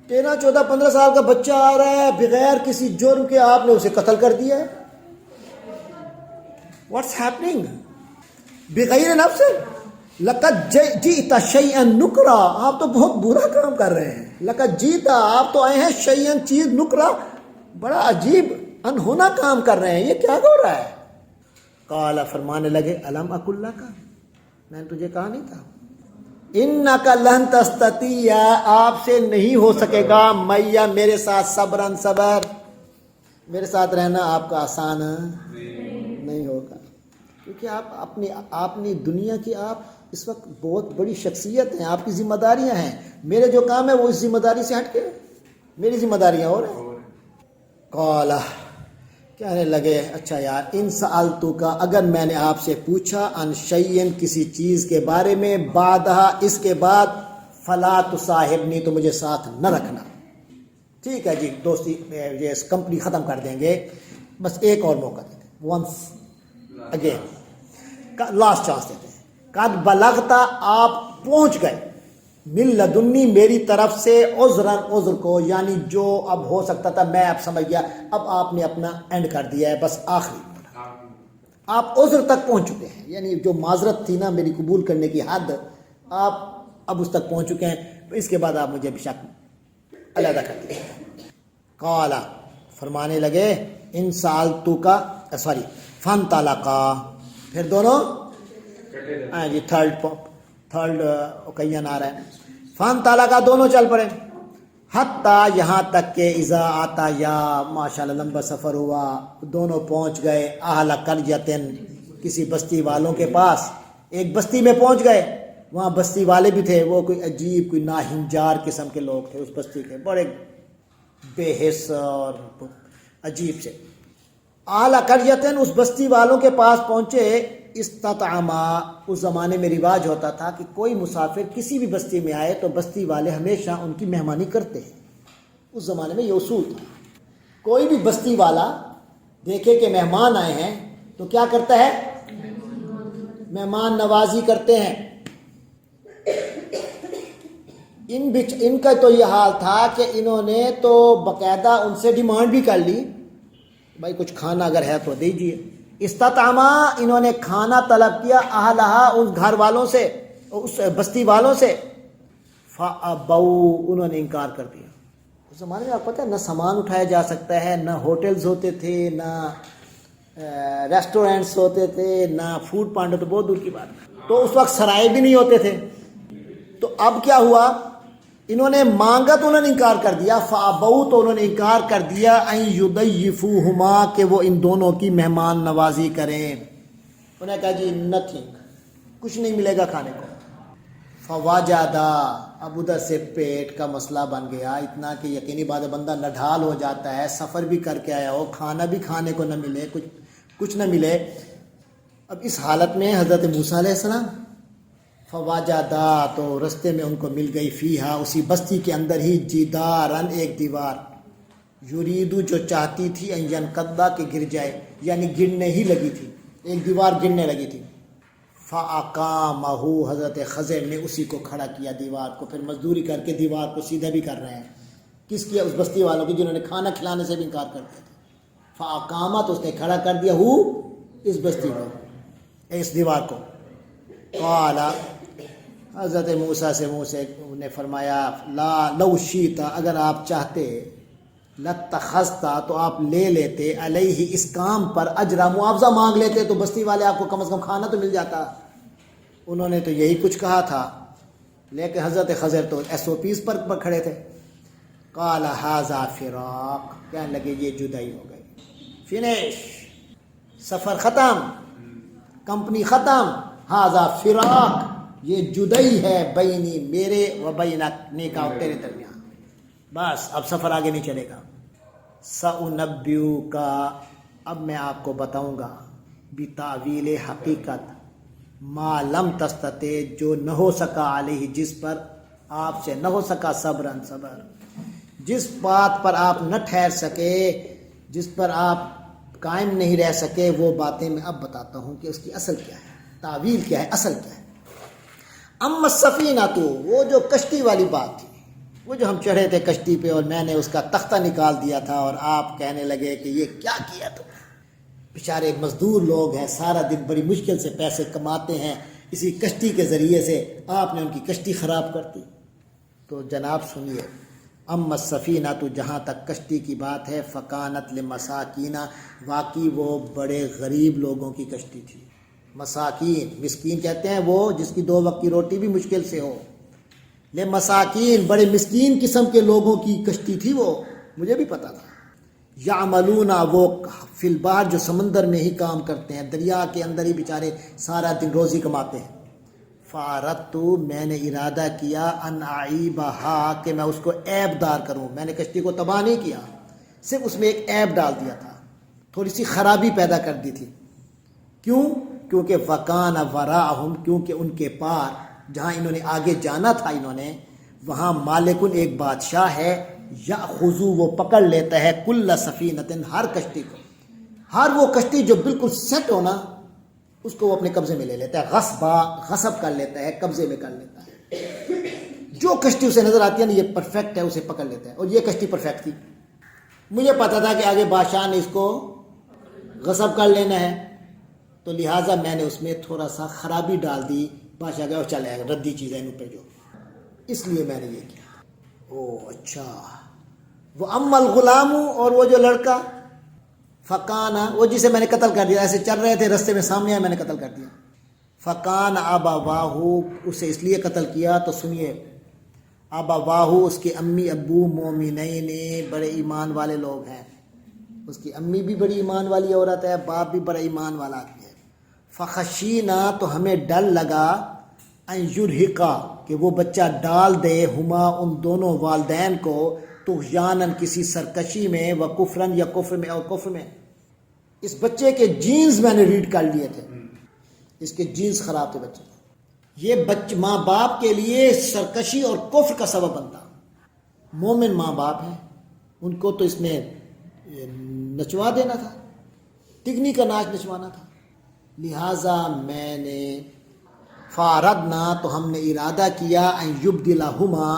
13-14-15 سال کا بچہ آ رہا ہے بغیر کسی جرم کے، آپ نے اسے قتل کر دیا ہے، واٹس ہیپننگ، بغیر نفس، لقد جئت شیئا نکرا، آپ تو بہت برا کام کر رہے ہیں، لقد جئت آپ تو آئے ہیں، شیئا چیز، نکرا بڑا عجیب انہونا کام کر رہے ہیں، یہ کیا ہو رہا ہے؟ قال فرمانے لگے الم اقل لک، میں نے تجھے کہا نہیں تھا، انک لن تستطیع، آپ سے نہیں ہو سکے گا، میہ میرے ساتھ صبرن صبر، میرے ساتھ رہنا آپ کا آسان نہیں ہوگا، کیونکہ آپ اپنی دنیا کی آپ اس وقت بہت بڑی شخصیت ہیں، آپ کی ذمہ داریاں ہیں، میرے جو کام ہے وہ اس ذمہ داری سے ہٹ کے میری ذمہ داریاں اور ہیں۔ قال کہنے لگے اچھا یار، ان سألتک، اگر میں نے آپ سے پوچھا، عن شیئن، کسی چیز کے بارے میں، بعدہا، اس کے بعد، فلا تصاحبنی، تو مجھے ساتھ نہ رکھنا، ٹھیک ہے جی دوستی، یہ کمپنی ختم کر دیں گے، بس ایک اور موقع دیتے ہیں، ونس اگین، لاسٹ چانس دیتے ہیں، قد بلغتا، آپ پہنچ گئے، من لدنی، میری طرف سے، عذرن، عذر کو، یعنی جو اب ہو سکتا تھا میں اب سمجھ گیا، اب آپ نے اپنا اینڈ کر دیا ہے، بس آخری آپ عذر تک پہنچ چکے ہیں، یعنی جو معذرت تھی نا میری قبول کرنے کی حد، آپ اب اس تک پہنچ چکے ہیں، اس کے بعد آپ مجھے بشک علیحدہ کر دیں۔ قال فرمانے لگے ان سالتک، فن طلقا، پھر دونوں جی تھرڈ اوکیزن آ رہا ہے، فن طلقا، دونوں چل پڑے، حتیٰ، یہاں تک کہ، اذا آتا، یا ماشاءاللہ لمبا سفر ہوا، دونوں پہنچ گئے، اہل قریۃ، کسی بستی والوں کے پاس، ایک بستی میں پہنچ گئے، وہاں بستی والے بھی تھے، وہ کوئی عجیب، کوئی ناہنجار قسم کے لوگ تھے اس بستی کے، بڑے بے حس اور عجیب سے، اعلی قریۃ، اس بستی والوں کے پاس پہنچے، استطعما، اس زمانے میں رواج ہوتا تھا کہ کوئی مسافر کسی بھی بستی میں آئے تو بستی والے ہمیشہ ان کی مہمانی کرتے ہیں، اس زمانے میں یہ اصول تھا، کوئی بھی بستی والا دیکھے کہ مہمان آئے ہیں تو کیا کرتا ہے، مہمان نوازی کرتے ہیں۔ ان کا تو یہ حال تھا کہ انہوں نے تو باقاعدہ ان سے ڈیمانڈ بھی کر لی، بھائی کچھ کھانا اگر ہے تو دیجیے، استطعما، انہوں نے کھانا طلب کیا، اہلہا، اس گھر والوں سے، اس بستی والوں سے، فابوا، انہوں نے انکار کر دیا۔ اس زمانے میں آپ پتہ ہے نہ سامان اٹھایا جا سکتا ہے، نہ ہوٹلز ہوتے تھے، نہ ریسٹورینٹس ہوتے تھے، نہ فوڈ پانڈا، تو بہت دور کی بات ہے، تو اس وقت سرائے بھی نہیں ہوتے تھے، تو اب کیا ہوا، انہوں نے مانگا تو انہوں نے انکار کر دیا، فابوا، تو انہوں نے انکار کر دیا، ان یضیفوہما، کہ وہ ان دونوں کی مہمان نوازی کریں، انہوں نے کہا جی نتھنگ، کچھ نہیں ملے گا کھانے کو، فوجدا، اب ادھر سے پیٹ کا مسئلہ بن گیا، اتنا کہ یقینی بات ہے بندہ نڈھال ہو جاتا ہے، سفر بھی کر کے آیا ہو، کھانا بھی کھانے کو نہ ملے، کچھ نہ ملے، اب اس حالت میں حضرت موسیٰ علیہ السلام، فواجدا، تو رستے میں ان کو مل گئی، فیہا، اسی بستی کے اندر ہی، جدارن، ایک دیوار، یریدو، جو چاہتی تھی، ان ینقضا، کہ گر جائے، یعنی گرنے ہی لگی تھی، ایک دیوار گرنے لگی تھی، فاقامہ، حضرت خضر نے اسی کو کھڑا کیا، دیوار کو، پھر مزدوری کر کے دیوار کو سیدھا بھی کر رہے ہیں، کس کی، اس بستی والوں کی جنہوں نے کھانا کھلانے سے بھی انکار کر دیا تھا، فاقامہ، تو اس نے کھڑا کر دیا، اس بستی کو، اس دیوار کو، قال، حضرت موسیٰ سے نے فرمایا، لا لو شیتا، اگر آپ چاہتے، لاتخذتا، تو آپ لے لیتے، علیہ، اس کام پر، اجرا، معاوضہ مانگ لیتے، تو بستی والے آپ کو کم از کم کھانا تو مل جاتا، انہوں نے تو یہی کچھ کہا تھا، لیکن حضرت خضر تو SOPs پر کھڑے تھے، قال ھذا فراق، کہنے لگے یہ جدائی ہو گئی، فنش، سفر ختم، کمپنی ختم، ھذا فراق، یہ جدائی ہے، بینی، میرے، و بینک، نیکا، اور تیرے درمیان، بس اب سفر آگے نہیں چلے گا، سأنبئک، اب میں آپ کو بتاؤں گا، بتاویل حقیقت، ما لم تستطع، جو نہ ہو سکا، علیہ، جس پر آپ سے نہ ہو سکا، صبرن، صبر، جس بات پر آپ نہ ٹھہر سکے، جس پر آپ قائم نہیں رہ سکے، وہ باتیں میں اب بتاتا ہوں کہ اس کی اصل کیا ہے، تعویل کیا ہے، اصل کیا ہے۔ اما السفینہ، تو وہ جو کشتی والی بات تھی، وہ جو ہم چڑھے تھے کشتی پہ اور میں نے اس کا تختہ نکال دیا تھا اور آپ کہنے لگے کہ یہ کیا کیا تم نے، بیچارے مزدور لوگ ہیں، سارا دن بڑی مشکل سے پیسے کماتے ہیں، اسی کشتی کے ذریعے سے آپ نے ان کی کشتی خراب کر دی، تو جناب سنیے، اما السفینہ تو جہاں تک کشتی کی بات ہے فکانت لمساکین، واقعی وہ بڑے غریب لوگوں کی کشتی تھی۔ مساکین، مسکین کہتے ہیں وہ جس کی 2 وقت کی روٹی بھی مشکل سے ہو، لمساکین بڑے مسکین قسم کے لوگوں کی کشتی تھی وہ، مجھے بھی پتا تھا۔ یعملون، وہ فی البحر جو سمندر میں ہی کام کرتے ہیں، دریا کے اندر ہی بیچارے سارا دن روزی کماتے ہیں۔ فاردت، میں نے ارادہ کیا، ان اعیبہا، کہ میں اس کو عیب دار کروں، میں نے کشتی کو تباہ نہیں کیا، صرف اس میں ایک عیب ڈال دیا تھا، تھوڑی سی خرابی پیدا کر دی تھی۔ کیوں؟ کیونکہ وکان وراءہم، کیونکہ ان کے پار جہاں انہوں نے آگے جانا تھا انہوں نے، وہاں مالکن ایک بادشاہ ہے، یاخذو، وہ پکڑ لیتا ہے، کل سفینۃ، ہر کشتی کو، ہر وہ کشتی جو بالکل سیٹ ہونا اس کو وہ اپنے قبضے میں لے لیتا ہے، غصب کر لیتا ہے، قبضے میں کر لیتا ہے۔ جو کشتی اسے نظر آتی ہے نا یہ پرفیکٹ ہے، اسے پکڑ لیتا ہے، اور یہ کشتی پرفیکٹ تھی۔ مجھے پتا تھا کہ آگے بادشاہ نے اس کو غصب کر لینا ہے، تو لہٰذا میں نے اس میں تھوڑا سا خرابی ڈال دی۔ بادشاہ کہا چل آئے گا، ردی چیز ہے ان پر جو، اس لیے میں نے یہ کیا۔ او اچھا، وہ اما الغلام، اور وہ جو لڑکا، فکانا، وہ جسے میں نے قتل کر دیا، ایسے چل رہے تھے رستے میں سامنے آیا میں نے قتل کر دیا۔ فکان ابواہ، اسے اس لیے قتل کیا تو سنیے، ابواہ، اس کے امی ابو، مومنین، بڑے ایمان والے لوگ ہیں، اس کی امی بھی بڑی ایمان والی عورت ہے، باپ بھی بڑا ایمان والا آدمی ہے۔ فخشینا، تو ہمیں ڈر لگا، ان یرہقا، کہ وہ بچہ ڈال دے، ہما، ان دونوں والدین کو، طغیاناً، کسی سرکشی میں، و کفرن، یا کفر میں، اور کفر میں۔ اس بچے کے جینز میں نے ریڈ کر لیے تھے، اس کے جینز خراب تھے بچے، یہ ماں باپ کے لیے سرکشی اور کفر کا سبب بنتا۔ مومن ماں باپ ہیں، ان کو تو اس نے نچوا دینا تھا، تگنی کا ناچ نچوانا تھا، لہٰذا میں نے فاردنا، تو ہم نے ارادہ کیا، ان یبدلہما،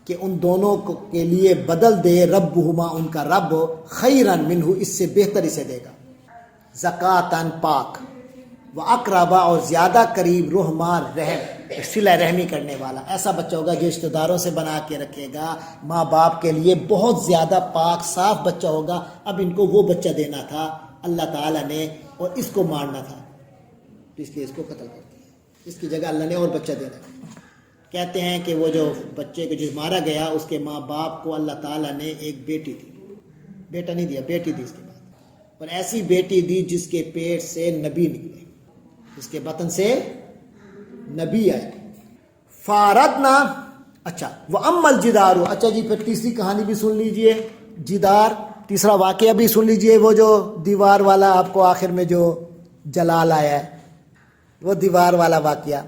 کہ ان دونوں کے لیے بدل دے، ربہما، ان کا رب، خیرن منہ، اس سے بہتر اسے دے گا، زکاتن، پاک، و اقربا، اور زیادہ قریب، رحما، رحم، صلہ رحمی کرنے والا، ایسا بچہ ہوگا جو رشتہ داروں سے بنا کے رکھے گا، ماں باپ کے لیے بہت زیادہ پاک صاف بچہ ہوگا۔ اب ان کو وہ بچہ دینا تھا اللہ تعالیٰ نے، اور اس کو مارنا تھا، تو اس لیے اس کو قتل کر دیا، اس کی جگہ اللہ نے اور بچہ دینا تھا۔ کہتے ہیں کہ وہ جو بچے کو جس مارا گیا اس کے ماں باپ کو اللہ تعالیٰ نے ایک بیٹی دی، بیٹا نہیں دیا، بیٹی دی اس کے بعد، اور ایسی بیٹی دی جس کے پیٹ سے نبی نکلے، جس کے بطن سے نبی آئے۔ فاردنا، اچھا، وہ اما الجدار، اچھا جی، پھر تیسری کہانی بھی سن لیجئے، جدار، تیسرا واقعہ بھی سن لیجئے، وہ جو دیوار والا آپ کو آخر میں جو جلال آیا ہے، وہ دیوار والا واقعہ۔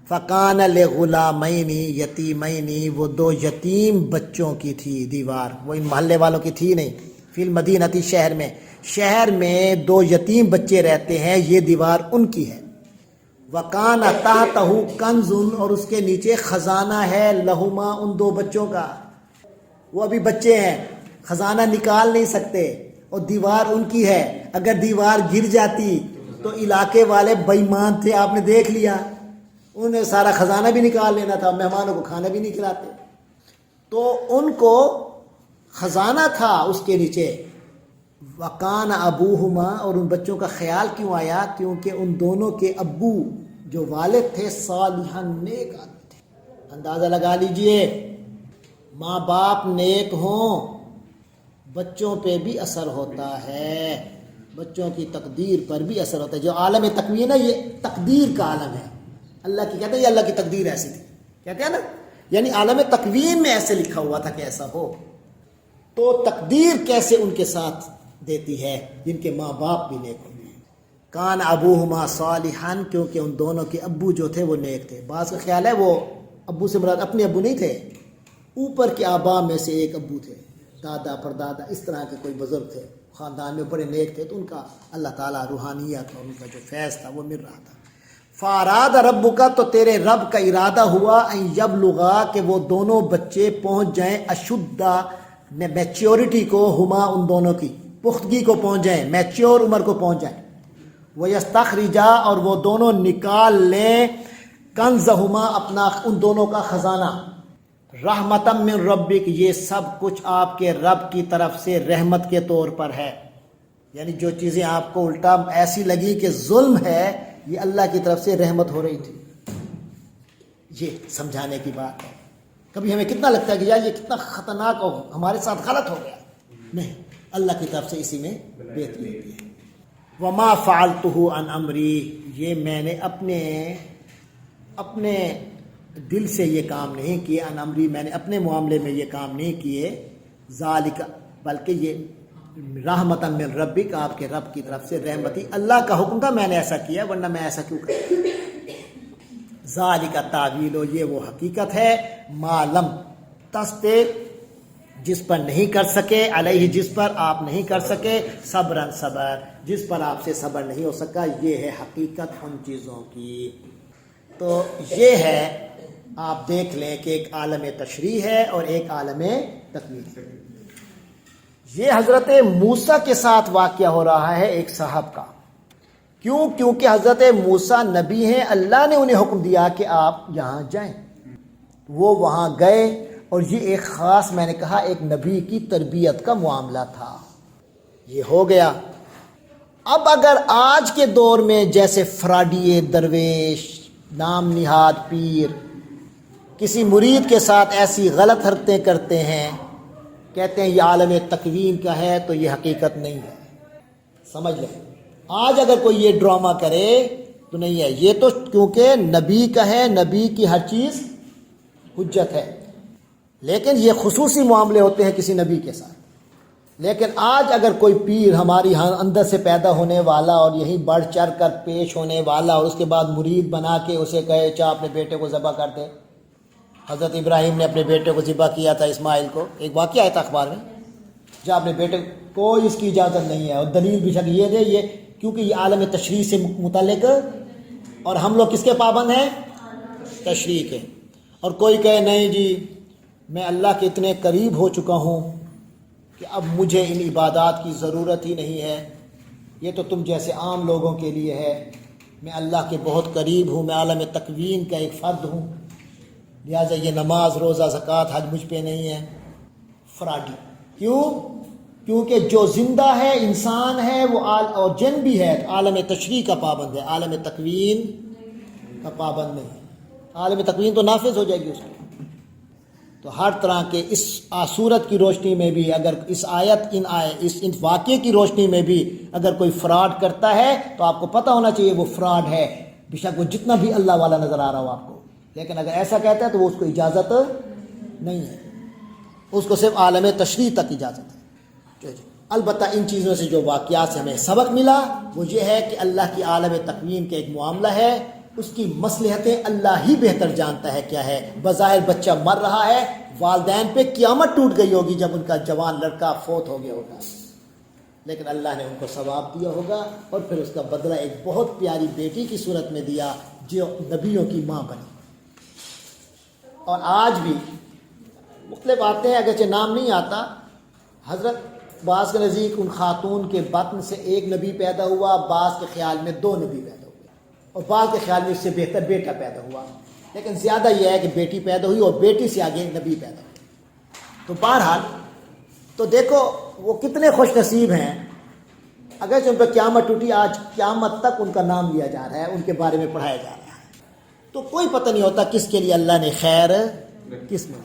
فکان لغلامین یتیمین، وہ 2 یتیم بچوں کی تھی دیوار، وہ ان محلے والوں کی تھی نہیں، فی المدینہ، تھی شہر میں 2 یتیم بچے رہتے ہیں، یہ دیوار ان کی ہے۔ وکان تحتہ کنز، اور اس کے نیچے خزانہ ہے، لہما، ان 2 بچوں کا، وہ ابھی بچے ہیں، خزانہ نکال نہیں سکتے، اور دیوار ان کی ہے، اگر دیوار گر جاتی تو علاقے والے بے ایمان تھے، آپ نے دیکھ لیا، انہیں سارا خزانہ بھی نکال لینا تھا، مہمانوں کو کھانا بھی نہیں کھلاتے، تو ان کو خزانہ تھا اس کے نیچے۔ وکان ابوہما، اور ان بچوں کا خیال کیوں آیا؟ کیونکہ ان دونوں کے ابو جو والد تھے صالحاً، نیک آدمی تھے۔ اندازہ لگا لیجئے، ماں باپ نیک ہوں بچوں پہ بھی اثر ہوتا ہے، بچوں کی تقدیر پر بھی اثر ہوتا ہے۔ جو عالم تکوین ہے یہ تقدیر کا عالم ہے، اللہ کی کہتے ہیں یہ اللہ کی تقدیر ایسی تھی، کہتے ہیں نا، یعنی عالم تکوین میں ایسے لکھا ہوا تھا کہ ایسا ہو، تو تقدیر کیسے ان کے ساتھ دیتی ہے جن کے ماں باپ بھی نیک ہوئے ہیں۔ کان ابوہما صالحاً، کیونکہ ان دونوں کے ابو جو تھے وہ نیک تھے۔ بعض کا خیال ہے وہ ابو سے مراد اپنے ابو نہیں تھے، اوپر کے آبا میں سے ایک ابو تھے، دادا پردادا اس طرح کے کوئی بزرگ تھے، خاندان میں بڑے نیک تھے، تو ان کا اللہ تعالیٰ روحانیت اور ان کا جو فیض تھا وہ مل رہا تھا۔ فاراد ربک، تو تیرے رب کا ارادہ ہوا، ان یبلغا، کہ وہ دونوں بچے پہنچ جائیں، اشدہ، میچیورٹی کو، ہما، ان دونوں کی پختگی کو پہنچ جائیں، میچیور عمر کو پہنچ جائیں، وَيَسْتَخْرِجَا، اور وہ دونوں نکال لیں، کنزہما، اپنا ان دونوں کا خزانہ، رحمتم من ربک، یہ سب کچھ آپ کے رب کی طرف سے رحمت کے طور پر ہے. یعنی جو چیزیں آپ کو الٹا ایسی لگی کہ ظلم ہے، یہ اللہ کی طرف سے رحمت ہو رہی تھی. یہ سمجھانے کی بات ہے. کبھی ہمیں کتنا لگتا ہے کہ یار یہ کتنا خطرناک اور ہمارے ساتھ غلط ہو گیا. نہیں، اللہ کی طرف سے اسی میں بہتری ہوتی ہے. وما فعلتہ عن امری، یہ میں نے اپنے دل سے یہ کام نہیں کیے. عن امری، میں نے اپنے معاملے میں یہ کام نہیں کیے. ذالک، بلکہ یہ رحمت من ربک، آپ کے رب کی طرف سے رحمتی، اللہ کا حکم تھا میں نے ایسا کیا، ورنہ میں ایسا کیوں کرتا. ذالک تعویل، یہ وہ حقیقت ہے، ما لم تستطع، جس پر نہیں کر سکے، علیہ، جس پر آپ نہیں کر سکے، صبرن، صبر، جس پر آپ سے صبر نہیں ہو سکا. یہ ہے حقیقت ان چیزوں کی. تو یہ ہے، آپ دیکھ لیں کہ ایک عالم تشریح ہے اور ایک عالم تکوین ہے. یہ حضرت موسیٰ کے ساتھ واقعہ ہو رہا ہے ایک صاحب کا. کیوں؟ کیونکہ حضرت موسیٰ نبی ہیں، اللہ نے انہیں حکم دیا کہ آپ یہاں جائیں. وہ وہاں گئے، اور یہ ایک خاص، میں نے کہا، ایک نبی کی تربیت کا معاملہ تھا. یہ ہو گیا. اب اگر آج کے دور میں جیسے فراڈی درویش، نام نہاد پیر کسی مرید کے ساتھ ایسی غلط حرکتیں کرتے ہیں، کہتے ہیں یہ عالم تکوین کا ہے، تو یہ حقیقت نہیں ہے. سمجھ لیں، آج اگر کوئی یہ ڈرامہ کرے تو نہیں ہے. یہ تو کیونکہ نبی کا ہے، نبی کی ہر چیز حجت ہے. لیکن یہ خصوصی معاملے ہوتے ہیں کسی نبی کے ساتھ. لیکن آج اگر کوئی پیر ہماری اندر سے پیدا ہونے والا اور یہیں بڑھ چڑھ کر پیش ہونے والا، اور اس کے بعد مرید بنا کے اسے کہے چاہ اپنے بیٹے کو ذبح کر دے. حضرت ابراہیم نے اپنے بیٹے کو ذبح کیا تھا، اسماعیل کو. ایک واقعہ آیا تھا اخبار میں، جہاں اپنے بیٹے کو اس کی اجازت نہیں ہے، اور دلیل بھی شک یہ دے، یہ کیونکہ یہ عالم تشریح سے متعلق، اور ہم لوگ کس کے پابند ہیں؟ تشریح کے. اور کوئی کہے نہیں جی میں اللہ کے اتنے قریب ہو چکا ہوں کہ اب مجھے ان عبادات کی ضرورت ہی نہیں ہے، یہ تو تم جیسے عام لوگوں کے لیے ہے. میں اللہ کے بہت قریب ہوں، میں عالم تکوین کا ایک فرد ہوں، لہٰذا یہ نماز، روزہ، زکوٰۃ، حج مجھ پہ نہیں ہے. فراڈی. کیوں؟ کیونکہ جو زندہ ہے، انسان ہے، وہ اور جن بھی ہے، عالم تشریح کا پابند ہے، عالم تکوین کا پابند نہیں ہے. عالم تکوین تو نافذ ہو جائے گی اس کی. تو ہر طرح کے اس صورت کی روشنی میں بھی، اگر اس آیت، ان واقعے کی روشنی میں بھی اگر کوئی فراڈ کرتا ہے تو آپ کو پتہ ہونا چاہیے وہ فراڈ ہے، بے شک وہ جتنا بھی اللہ والا نظر آ رہا ہو آپ کو. لیکن اگر ایسا کہتا ہے تو وہ اس کو اجازت نہیں ہے، اس کو صرف عالم تشریح تک اجازت ہے. البتہ ان چیزوں سے جو واقعات سے ہمیں سبق ملا وہ یہ ہے کہ اللہ کی عالم تکوین کا ایک معاملہ ہے، اس کی مصلحتیں اللہ ہی بہتر جانتا ہے کیا ہے. بظاہر بچہ مر رہا ہے، والدین پہ قیامت ٹوٹ گئی ہوگی جب ان کا جوان لڑکا فوت ہو گیا ہوگا، لیکن اللہ نے ان کو ثواب دیا ہوگا، اور پھر اس کا بدلہ ایک بہت پیاری بیٹی کی صورت میں دیا جو نبیوں کی ماں بنی. اور آج بھی مختلف باتیں ہیں، اگرچہ نام نہیں آتا. حضرت بعض کے نزدیک ان خاتون کے بطن سے ایک نبی پیدا ہوا، بعض کے خیال میں 2 نبی پیدا ہوئے، اور بعض کے خیال میں اس سے بہتر بیٹا پیدا ہوا. لیکن زیادہ یہ ہے کہ بیٹی پیدا ہوئی اور بیٹی سے آگے نبی پیدا ہوئی. تو بہرحال تو دیکھو وہ کتنے خوش نصیب ہیں، اگرچہ ان پہ قیامت ٹوٹی، آج قیامت تک ان کا نام لیا جا رہا ہے، ان کے بارے میں پڑھایا جا رہا ہے. تو کوئی پتہ نہیں ہوتا کس کے لیے اللہ نے خیر، کس میں